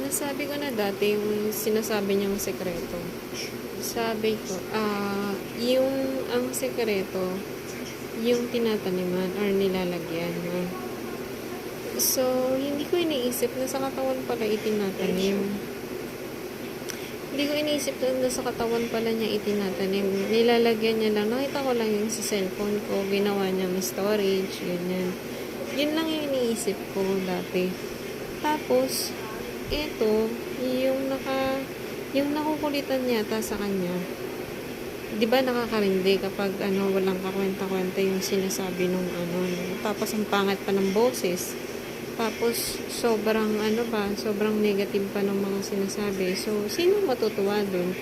nasabi ko na dati yung sinasabi niyang sekreto. Sabi ko, ang sekreto, yung tinataniman or nilalagyan. No? So, hindi ko iniisip na sa katawan pala itinatanim. Hindi ko iniisip na sa katawan pala niya itinatanim. Nilalagyan niya lang. Nakita ko lang yung sa cellphone ko. Ginawa niya may storage. Ganyan. Yun lang yung iniisip ko dati. Tapos, ito, yung nakukulitan yata sa kanya. 'Di ba nakakarindi kapag walang kakwenta-kwenta yung sinasabi nung tapos ang pangit pa ng boses. Tapos sobrang negative pa ng mga sinasabi. So, sino matutuwa dun?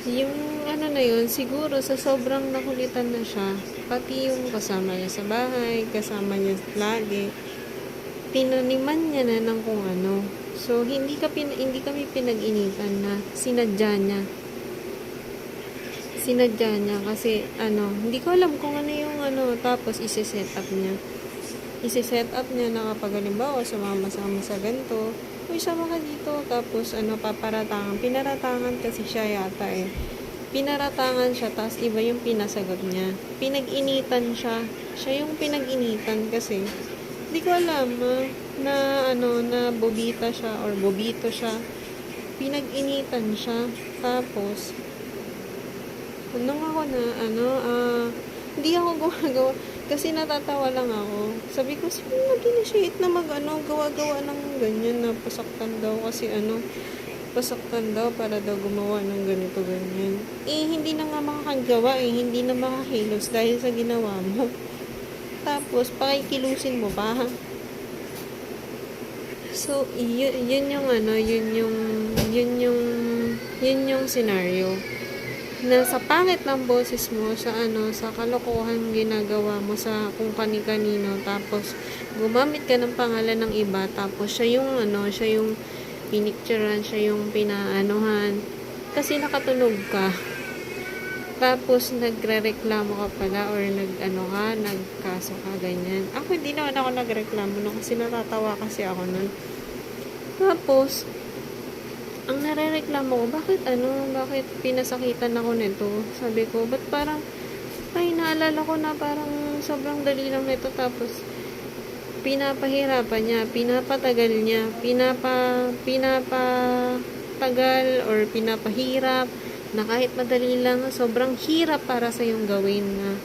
Yung na yun, siguro sa sobrang nakulitan na siya, pati yung kasama niya sa bahay, kasama niya lagi, tinaniman niya na ng kung ano. So, hindi kami pinag-initan na sinadya niya. Sinadya niya kasi hindi ko alam kung ano yung tapos isi-set up niya. Isi-set up niya na kapag halimbawa sumama-sama sa ganito, uy, sama ka dito. Tapos paparatangan. Pinaratangan kasi siya yata eh. Pinaratangan siya, tapos iba yung pinasagot niya. Pinag-initan siya. Siya yung pinag-initan kasi hindi ko alam na bobita siya or bobito siya. Pinag-initan siya. Tapos nung ako hindi ako gumagawa kasi natatawa lang ako. Sabi ko, sino nag-initiate na gawa-gawa ng ganyan na pasaktan daw kasi pasaktan daw para daw gumawa ng ganito ganyan. Hindi na nga makakagawa hindi na makakilos dahil sa ginawa mo. Tapos pakikilusin mo pa. So, yun yung scenario na sa pangit ng boses mo, sa kalokohan ginagawa mo sa kung kani-kanino, tapos gumamit ka ng pangalan ng iba, tapos siya yung pinicturean, siya yung pinaanuhan, kasi nakatunog ka. Tapos nagrereklamo ka pala or nagkaso ka, ganyan. Ako hindi naman ako nagreklamo no, kasi natatawa kasi ako nun. Tapos ang narereklamo ko, bakit pinasakitan ako nito? Sabi ko, ba't parang, naalala ko na parang sobrang dali lang nito, tapos, pinapahirapan niya, pinapatagal niya, pinapatagal, or pinapahirap, na kahit madali lang, sobrang hirap para sa yung gawin na,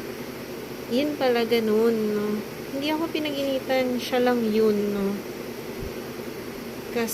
yun pala ganun, no? Hindi ako pinag-initan, siya lang yun, no? Kasi,